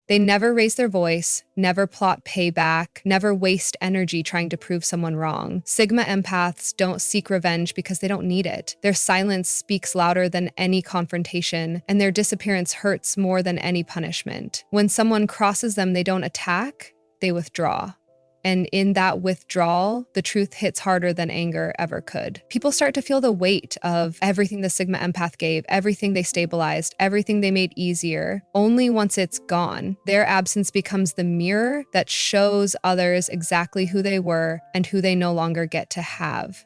They never raise their voice, never plot payback, never waste energy trying to prove someone wrong. Sigma empaths don't seek revenge because they don't need it. Their silence speaks louder than any confrontation, and their disappearance hurts more than any punishment. When someone crosses them, they don't attack, they withdraw. And in that withdrawal, the truth hits harder than anger ever could. People start to feel the weight of everything the Sigma empath gave, everything they stabilized, everything they made easier. Only once it's gone, their absence becomes the mirror that shows others exactly who they were and who they no longer get to have.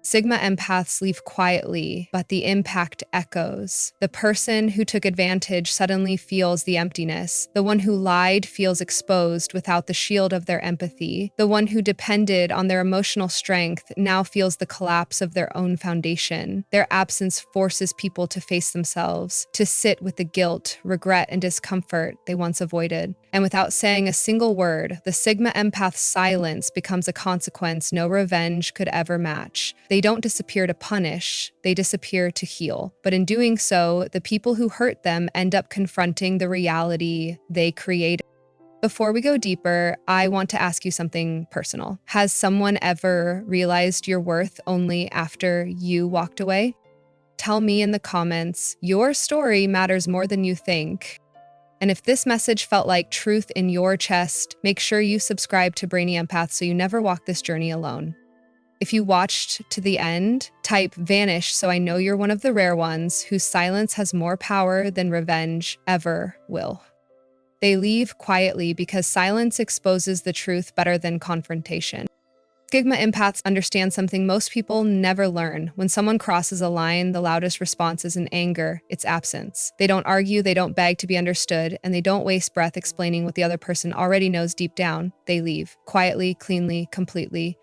Sigma empaths leave quietly, but the impact echoes. The person who took advantage suddenly feels the emptiness. The one who lied feels exposed without the shield of their empathy. The one who depended on their emotional strength now feels the collapse of their own foundation. Their absence forces people to face themselves, to sit with the guilt, regret, and discomfort they once avoided. And without saying a single word, the Sigma empath's silence becomes a consequence no revenge could ever match. They don't disappear to punish, they disappear to heal. But in doing so, the people who hurt them end up confronting the reality they created. Before we go deeper, I want to ask you something personal. Has someone ever realized your worth only after you walked away? Tell me in the comments. Your story matters more than you think. And if this message felt like truth in your chest, make sure you subscribe to Brainy Empath so you never walk this journey alone. If you watched to the end, type vanish so I know you're one of the rare ones whose silence has more power than revenge ever will. They leave quietly because silence exposes the truth better than confrontation. Sigma empaths understand something most people never learn. When someone crosses a line, the loudest response isn't anger, it's absence. They don't argue, they don't beg to be understood, and they don't waste breath explaining what the other person already knows deep down. They leave. Quietly, cleanly, completely.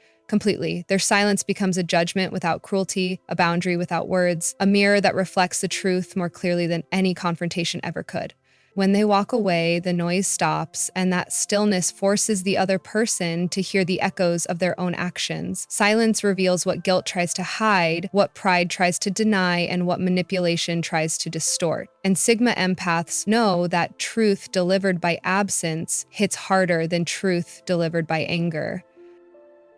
Their silence becomes a judgment without cruelty, a boundary without words, a mirror that reflects the truth more clearly than any confrontation ever could. When they walk away, the noise stops, and that stillness forces the other person to hear the echoes of their own actions. Silence reveals what guilt tries to hide, what pride tries to deny, and what manipulation tries to distort. And Sigma empaths know that truth delivered by absence hits harder than truth delivered by anger.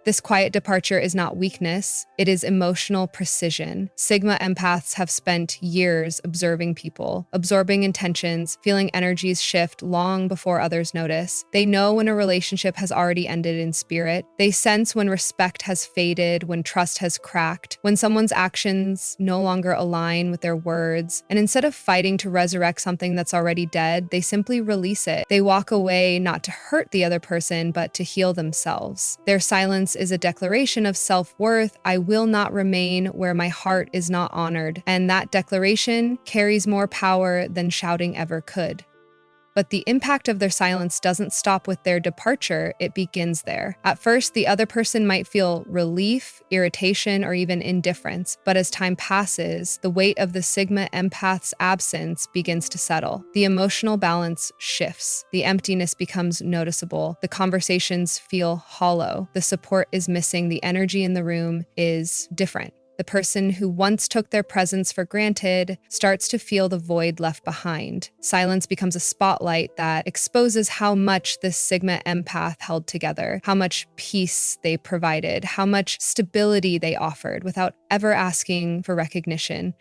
This quiet departure is not weakness, it is emotional precision. Sigma empaths have spent years observing people, absorbing intentions, feeling energies shift long before others notice. They know when a relationship has already ended in spirit. They sense when respect has faded, when trust has cracked, when someone's actions no longer align with their words. And instead of fighting to resurrect something that's already dead, they simply release it. They walk away not to hurt the other person, but to heal themselves. Their silence is a declaration of self-worth. I will not remain where my heart is not honored. And that declaration carries more power than shouting ever could. But the impact of their silence doesn't stop with their departure, it begins there. At first, the other person might feel relief, irritation, or even indifference, but as time passes, the weight of the Sigma empath's absence begins to settle. The emotional balance shifts. The emptiness becomes noticeable. The conversations feel hollow. The support is missing. The energy in the room is different. The person who once took their presence for granted starts to feel the void left behind. Silence becomes a spotlight that exposes how much this Sigma empath held together, how much peace they provided, how much stability they offered without ever asking for recognition.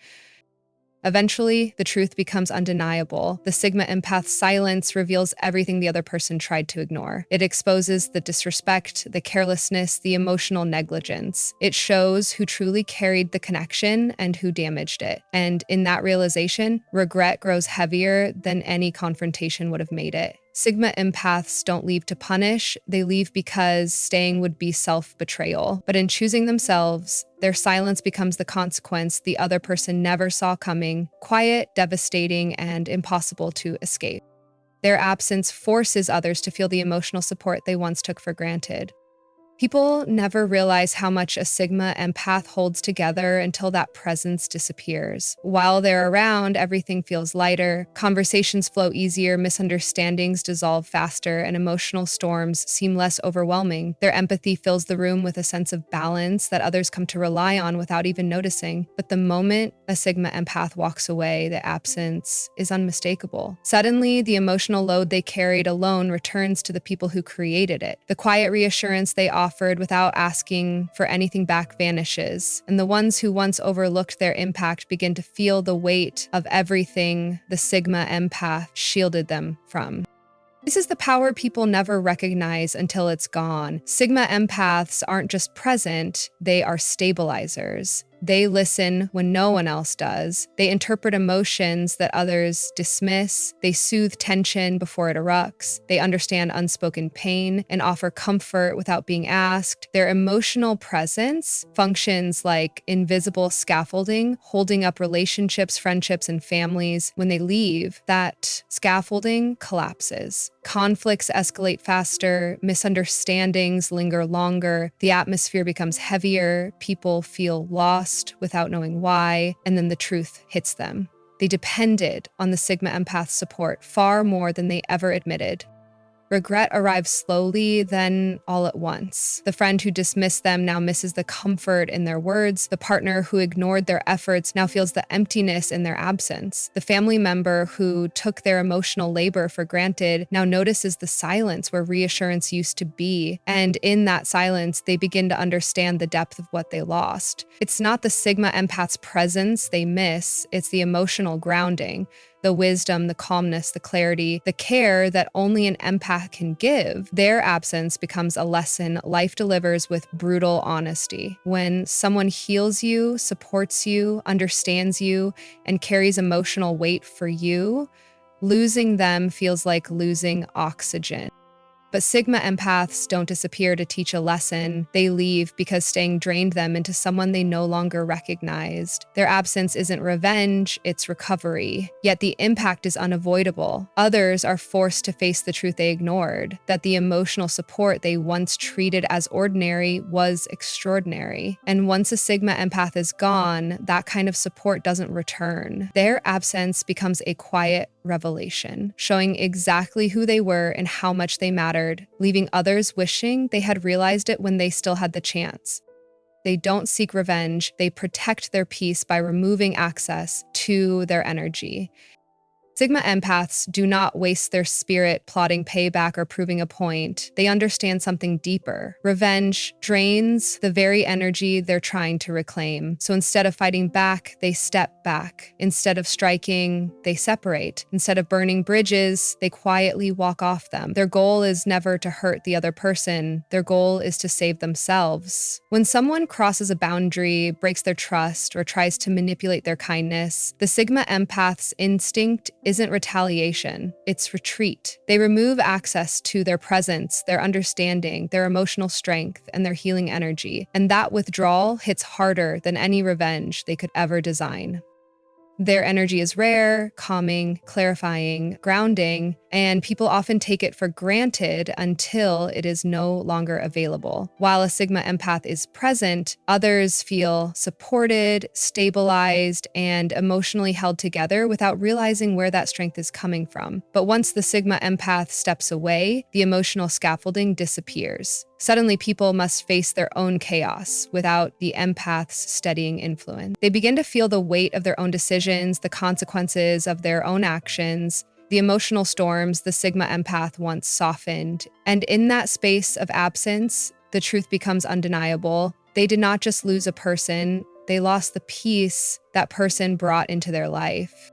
Eventually, the truth becomes undeniable. The Sigma empath's silence reveals everything the other person tried to ignore. It exposes the disrespect, the carelessness, the emotional negligence. It shows who truly carried the connection and who damaged it. And in that realization, regret grows heavier than any confrontation would have made it. Sigma empaths don't leave to punish, they leave because staying would be self-betrayal. But in choosing themselves, their silence becomes the consequence the other person never saw coming, quiet, devastating, and impossible to escape. Their absence forces others to feel the emotional support they once took for granted. People never realize how much a Sigma empath holds together until that presence disappears. While they're around, everything feels lighter, conversations flow easier, misunderstandings dissolve faster, and emotional storms seem less overwhelming. Their empathy fills the room with a sense of balance that others come to rely on without even noticing. But the moment a Sigma empath walks away, the absence is unmistakable. Suddenly, the emotional load they carried alone returns to the people who created it. The quiet reassurance they offered without asking for anything back vanishes, and the ones who once overlooked their impact begin to feel the weight of everything the Sigma empath shielded them from. This is the power people never recognize until it's gone. Sigma empaths aren't just present, they are stabilizers. They listen when no one else does. They interpret emotions that others dismiss. They soothe tension before it erupts. They understand unspoken pain and offer comfort without being asked. Their emotional presence functions like invisible scaffolding, holding up relationships, friendships, and families. When they leave, that scaffolding collapses. Conflicts escalate faster, misunderstandings linger longer, the atmosphere becomes heavier, people feel lost without knowing why, and then the truth hits them. They depended on the Sigma empath's support far more than they ever admitted. Regret arrives slowly, then all at once. The friend who dismissed them now misses the comfort in their words. The partner who ignored their efforts now feels the emptiness in their absence. The family member who took their emotional labor for granted now notices the silence where reassurance used to be. And in that silence, they begin to understand the depth of what they lost. It's not the Sigma empath's presence they miss, it's the emotional grounding. The wisdom, the calmness, the clarity, the care that only an empath can give. Their absence becomes a lesson life delivers with brutal honesty. When someone heals you, supports you, understands you, and carries emotional weight for you, losing them feels like losing oxygen. But Sigma empaths don't disappear to teach a lesson. They leave because staying drained them into someone they no longer recognized. Their absence isn't revenge, it's recovery. Yet the impact is unavoidable. Others are forced to face the truth they ignored, that the emotional support they once treated as ordinary was extraordinary. And once a Sigma empath is gone, that kind of support doesn't return. Their absence becomes a quiet revelation, showing exactly who they were and how much they mattered, leaving others wishing they had realized it when they still had the chance. They don't seek revenge, they protect their peace by removing access to their energy. Sigma empaths do not waste their spirit plotting payback or proving a point. They understand something deeper. Revenge drains the very energy they're trying to reclaim. So instead of fighting back, they step back. Instead of striking, they separate. Instead of burning bridges, they quietly walk off them. Their goal is never to hurt the other person. Their goal is to save themselves. When someone crosses a boundary, breaks their trust, or tries to manipulate their kindness, the Sigma empath's instinct isn't retaliation, it's retreat. They remove access to their presence, their understanding, their emotional strength, and their healing energy. And that withdrawal hits harder than any revenge they could ever design. Their energy is rare, calming, clarifying, grounding, and people often take it for granted until it is no longer available. While a Sigma empath is present, others feel supported, stabilized, and emotionally held together without realizing where that strength is coming from. But once the Sigma empath steps away, the emotional scaffolding disappears. Suddenly, people must face their own chaos without the empath's steadying influence. They begin to feel the weight of their own decisions, the consequences of their own actions, the emotional storms the Sigma empath once softened. And in that space of absence, the truth becomes undeniable. They did not just lose a person, they lost the peace that person brought into their life.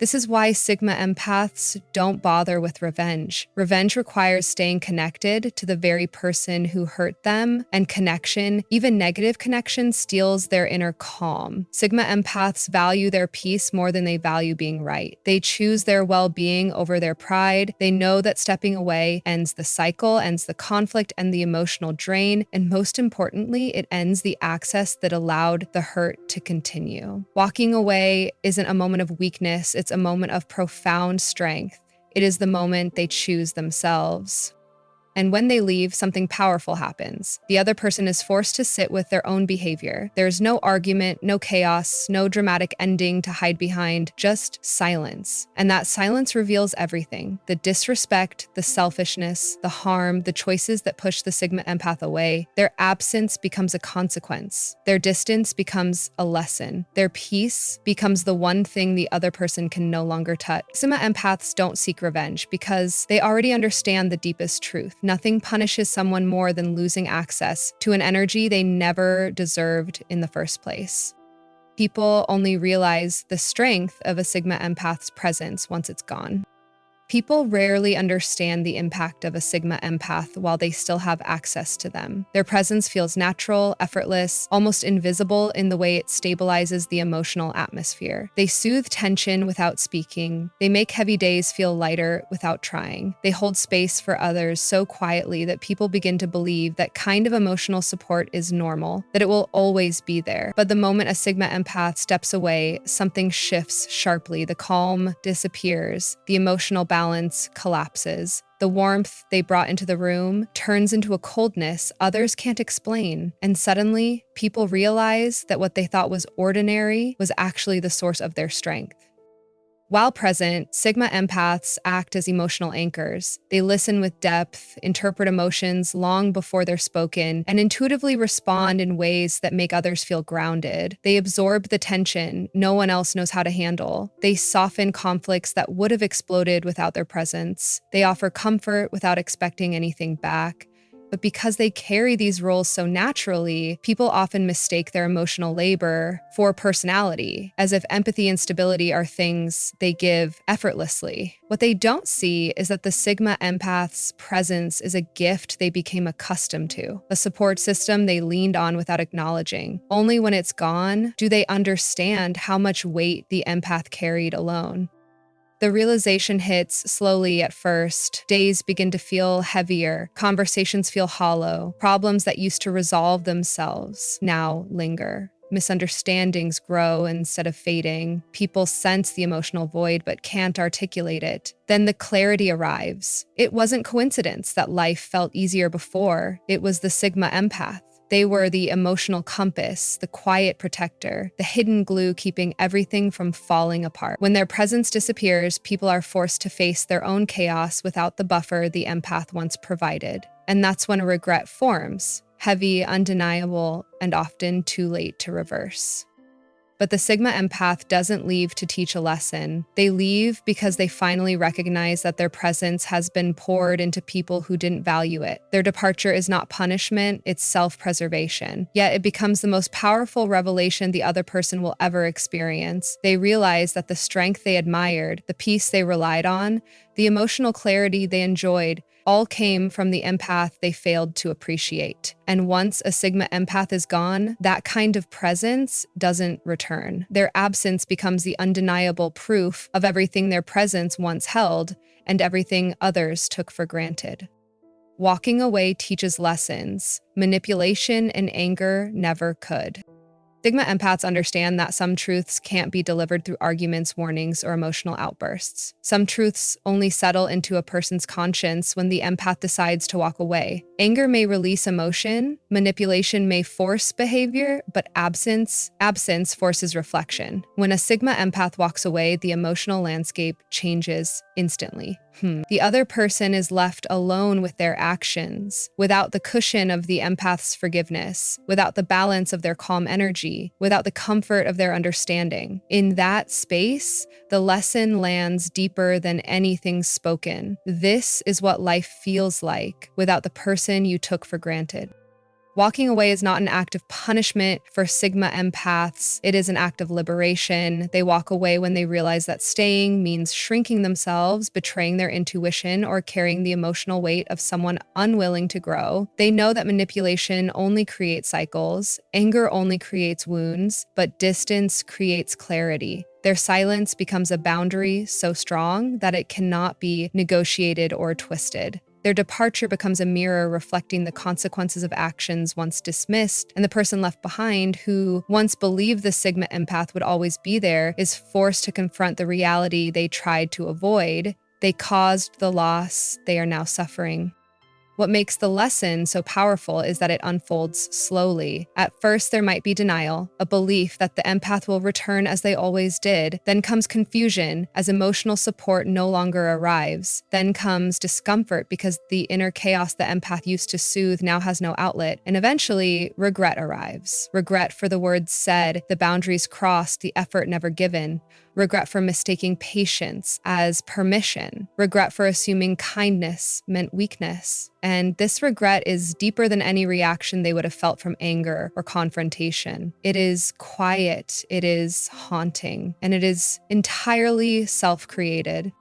This is why Sigma empaths don't bother with revenge. Revenge requires staying connected to the very person who hurt them, and connection, even negative connection, steals their inner calm. Sigma empaths value their peace more than they value being right. They choose their well-being over their pride. They know that stepping away ends the cycle, ends the conflict, and the emotional drain, and most importantly, it ends the access that allowed the hurt to continue. Walking away isn't a moment of weakness, it's a moment of profound strength. It is the moment they choose themselves. And when they leave, something powerful happens. The other person is forced to sit with their own behavior. There's no argument, no chaos, no dramatic ending to hide behind, just silence. And that silence reveals everything: the disrespect, the selfishness, the harm, the choices that push the Sigma empath away. Their absence becomes a consequence. Their distance becomes a lesson. Their peace becomes the one thing the other person can no longer touch. Sigma empaths don't seek revenge because they already understand the deepest truth. Nothing punishes someone more than losing access to an energy they never deserved in the first place. People only realize the strength of a Sigma empath's presence once it's gone. People rarely understand the impact of a Sigma empath while they still have access to them. Their presence feels natural, effortless, almost invisible in the way it stabilizes the emotional atmosphere. They soothe tension without speaking. They make heavy days feel lighter without trying. They hold space for others so quietly that people begin to believe that kind of emotional support is normal, that it will always be there. But the moment a Sigma empath steps away, something shifts sharply. The calm disappears. The emotional balance collapses. The warmth they brought into the room turns into a coldness others can't explain. And suddenly, people realize that what they thought was ordinary was actually the source of their strength. While present, Sigma empaths act as emotional anchors. They listen with depth, interpret emotions long before they're spoken, and intuitively respond in ways that make others feel grounded. They absorb the tension no one else knows how to handle. They soften conflicts that would have exploded without their presence. They offer comfort without expecting anything back. But because they carry these roles so naturally, people often mistake their emotional labor for personality, as if empathy and stability are things they give effortlessly. What they don't see is that the Sigma empath's presence is a gift they became accustomed to, a support system they leaned on without acknowledging. Only when it's gone do they understand how much weight the empath carried alone. The realization hits slowly at first. Days begin to feel heavier. Conversations feel hollow. Problems that used to resolve themselves now linger. Misunderstandings grow instead of fading. People sense the emotional void but can't articulate it. Then the clarity arrives. It wasn't coincidence that life felt easier before. It was the Sigma empath. They were the emotional compass, the quiet protector, the hidden glue keeping everything from falling apart. When their presence disappears, people are forced to face their own chaos without the buffer the empath once provided. And that's when a regret forms, heavy, undeniable, and often too late to reverse. But the Sigma empath doesn't leave to teach a lesson. They leave because they finally recognize that their presence has been poured into people who didn't value it. Their departure is not punishment, it's self-preservation. Yet it becomes the most powerful revelation the other person will ever experience. They realize that the strength they admired, the peace they relied on, the emotional clarity they enjoyed, all came from the empath they failed to appreciate. And once a Sigma empath is gone, that kind of presence doesn't return. Their absence becomes the undeniable proof of everything their presence once held and everything others took for granted. Walking away teaches lessons. Manipulation and anger never could. Sigma empaths understand that some truths can't be delivered through arguments, warnings, or emotional outbursts. Some truths only settle into a person's conscience when the empath decides to walk away. Anger may release emotion, manipulation may force behavior, but absence forces reflection. When a Sigma empath walks away, the emotional landscape changes instantly. The other person is left alone with their actions, without the cushion of the empath's forgiveness, without the balance of their calm energy, without the comfort of their understanding. In that space, the lesson lands deeper than anything spoken. This is what life feels like without the person you took for granted. Walking away is not an act of punishment for Sigma empaths. It is an act of liberation. They walk away when they realize that staying means shrinking themselves, betraying their intuition, or carrying the emotional weight of someone unwilling to grow. They know that manipulation only creates cycles, anger only creates wounds, but distance creates clarity. Their silence becomes a boundary so strong that it cannot be negotiated or twisted. Their departure becomes a mirror reflecting the consequences of actions once dismissed, and the person left behind, who once believed the Sigma empath would always be there, is forced to confront the reality they tried to avoid. They caused the loss they are now suffering. What makes the lesson so powerful is that it unfolds slowly. At first, there might be denial, a belief that the empath will return as they always did. Then comes confusion as emotional support no longer arrives. Then comes discomfort because the inner chaos the empath used to soothe now has no outlet. And eventually, regret arrives. Regret for the words said, the boundaries crossed, the effort never given. Regret for mistaking patience as permission. Regret for assuming kindness meant weakness. And this regret is deeper than any reaction they would have felt from anger or confrontation. It is quiet, it is haunting, and it is entirely self-created.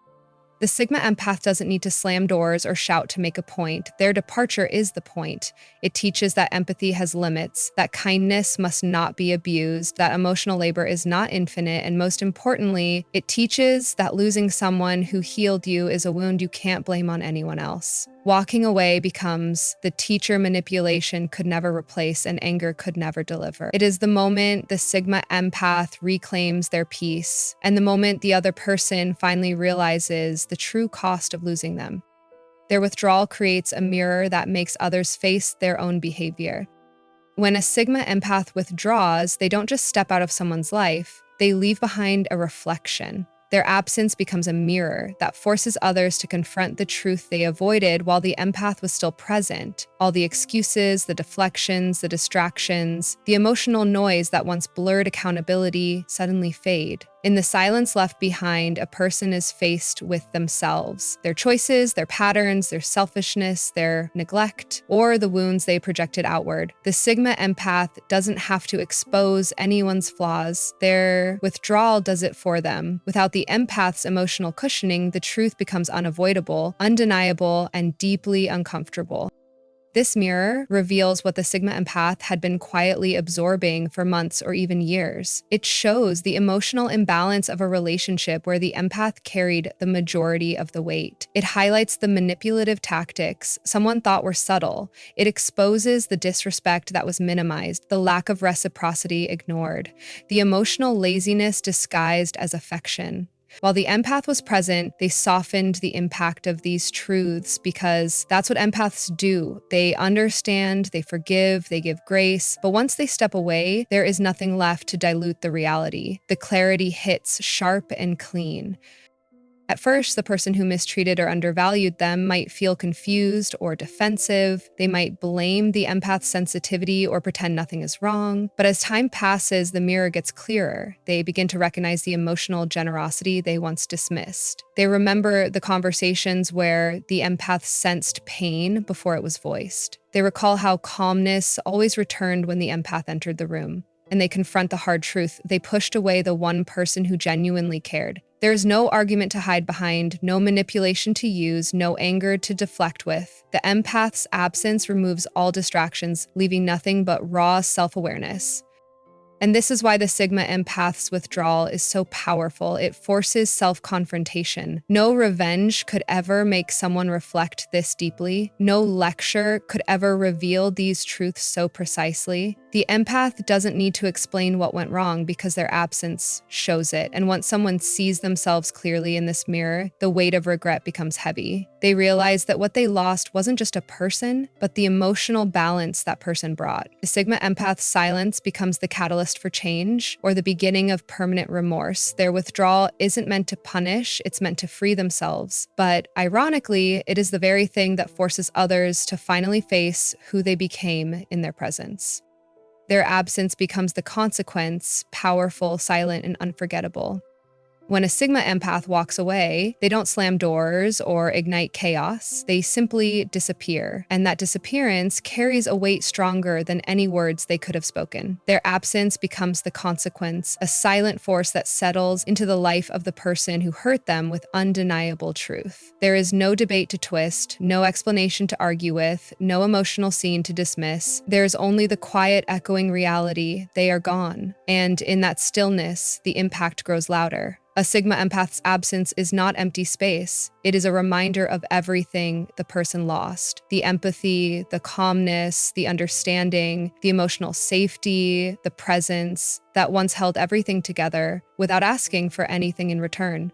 The Sigma empath doesn't need to slam doors or shout to make a point. Their departure is the point. It teaches that empathy has limits, that kindness must not be abused, that emotional labor is not infinite, and most importantly, it teaches that losing someone who healed you is a wound you can't blame on anyone else. Walking away becomes the teacher manipulation could never replace and anger could never deliver. It is the moment the Sigma empath reclaims their peace, and the moment the other person finally realizes the true cost of losing them. Their withdrawal creates a mirror that makes others face their own behavior. When a Sigma empath withdraws, they don't just step out of someone's life, they leave behind a reflection. Their absence becomes a mirror that forces others to confront the truth they avoided while the empath was still present. All the excuses, the deflections, the distractions, the emotional noise that once blurred accountability suddenly fade. In the silence left behind, a person is faced with themselves, their choices, their patterns, their selfishness, their neglect, or the wounds they projected outward. The Sigma empath doesn't have to expose anyone's flaws. Their withdrawal does it for them. Without the empath's emotional cushioning, the truth becomes unavoidable, undeniable, and deeply uncomfortable. This mirror reveals what the Sigma empath had been quietly absorbing for months or even years. It shows the emotional imbalance of a relationship where the empath carried the majority of the weight. It highlights the manipulative tactics someone thought were subtle. It exposes the disrespect that was minimized, the lack of reciprocity ignored, the emotional laziness disguised as affection. While the empath was present, they softened the impact of these truths because that's what empaths do. They understand, they forgive, they give grace, but once they step away, there is nothing left to dilute the reality. The clarity hits sharp and clean. At first, the person who mistreated or undervalued them might feel confused or defensive. They might blame the empath's sensitivity or pretend nothing is wrong. But as time passes, the mirror gets clearer. They begin to recognize the emotional generosity they once dismissed. They remember the conversations where the empath sensed pain before it was voiced. They recall how calmness always returned when the empath entered the room. And they confront the hard truth. They pushed away the one person who genuinely cared. There is no argument to hide behind, no manipulation to use, no anger to deflect with. The empath's absence removes all distractions, leaving nothing but raw self-awareness. And this is why the Sigma empath's withdrawal is so powerful. It forces self-confrontation. No revenge could ever make someone reflect this deeply. No lecture could ever reveal these truths so precisely. The empath doesn't need to explain what went wrong because their absence shows it. And once someone sees themselves clearly in this mirror, the weight of regret becomes heavy. They realize that what they lost wasn't just a person, but the emotional balance that person brought. The Sigma empath's silence becomes the catalyst for change or the beginning of permanent remorse. Their withdrawal isn't meant to punish, it's meant to free themselves. But ironically, it is the very thing that forces others to finally face who they became in their presence. Their absence becomes the consequence, powerful, silent, and unforgettable. When a Sigma empath walks away, they don't slam doors or ignite chaos. They simply disappear. And that disappearance carries a weight stronger than any words they could have spoken. Their absence becomes the consequence, a silent force that settles into the life of the person who hurt them with undeniable truth. There is no debate to twist, no explanation to argue with, no emotional scene to dismiss. There is only the quiet, echoing reality. They are gone. And in that stillness, the impact grows louder. A Sigma empath's absence is not empty space. It is a reminder of everything the person lost. The empathy, the calmness, the understanding, the emotional safety, the presence that once held everything together without asking for anything in return.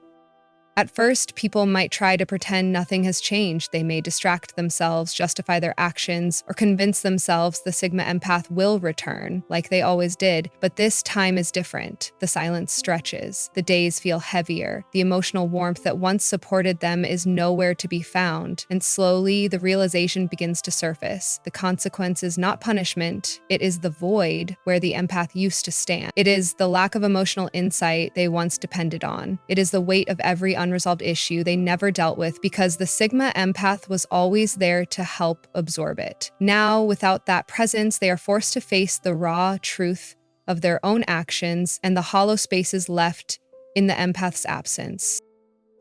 At first, people might try to pretend nothing has changed. They may distract themselves, justify their actions, or convince themselves the Sigma Empath will return, like they always did. But this time is different. The silence stretches. The days feel heavier. The emotional warmth that once supported them is nowhere to be found. And slowly, the realization begins to surface. The consequence is not punishment. It is the void where the empath used to stand. It is the lack of emotional insight they once depended on. It is the weight of every unresolved issue they never dealt with because the Sigma Empath was always there to help absorb it. Now, without that presence, they are forced to face the raw truth of their own actions and the hollow spaces left in the empath's absence.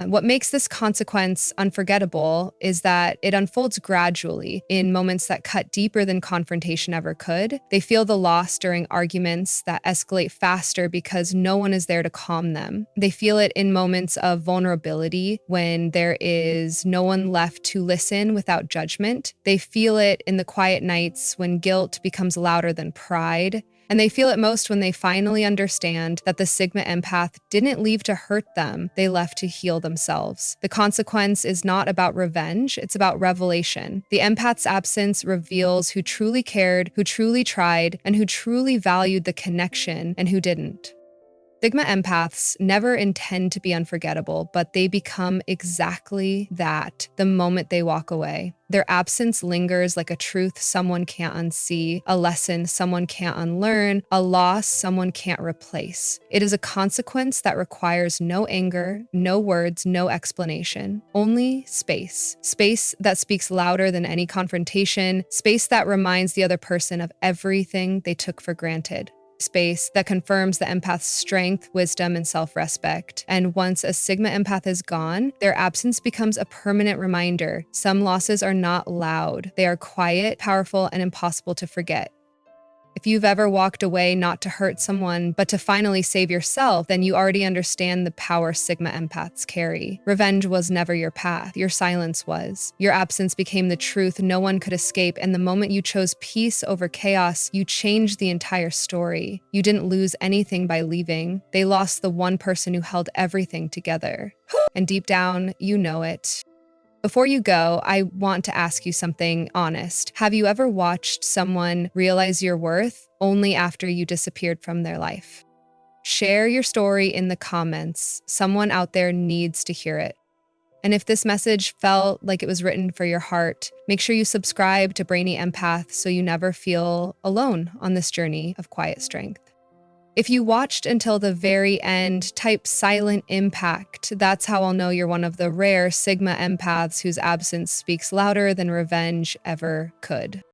What makes this consequence unforgettable is that it unfolds gradually in moments that cut deeper than confrontation ever could. They feel the loss during arguments that escalate faster because no one is there to calm them. They feel it in moments of vulnerability when there is no one left to listen without judgment. They feel it in the quiet nights when guilt becomes louder than pride. And they feel it most when they finally understand that the Sigma Empath didn't leave to hurt them, they left to heal themselves. The consequence is not about revenge, it's about revelation. The empath's absence reveals who truly cared, who truly tried, and who truly valued the connection, and who didn't. Sigma empaths never intend to be unforgettable, but they become exactly that the moment they walk away. Their absence lingers like a truth someone can't unsee, a lesson someone can't unlearn, a loss someone can't replace. It is a consequence that requires no anger, no words, no explanation, only space. Space that speaks louder than any confrontation, space that reminds the other person of everything they took for granted. Space that confirms the empath's strength, wisdom, and self-respect. And once a Sigma Empath is gone, their absence becomes a permanent reminder. Some losses are not loud. They are quiet, powerful, and impossible to forget. If you've ever walked away not to hurt someone, but to finally save yourself, then you already understand the power Sigma Empaths carry. Revenge was never your path. Your silence was. Your absence became the truth no one could escape, and the moment you chose peace over chaos, you changed the entire story. You didn't lose anything by leaving. They lost the one person who held everything together. And deep down, you know it. Before you go, I want to ask you something honest. Have you ever watched someone realize your worth only after you disappeared from their life? Share your story in the comments. Someone out there needs to hear it. And if this message felt like it was written for your heart, make sure you subscribe to Brainy Empath so you never feel alone on this journey of quiet strength. If you watched until the very end, type silent impact. That's how I'll know you're one of the rare Sigma empaths whose absence speaks louder than revenge ever could.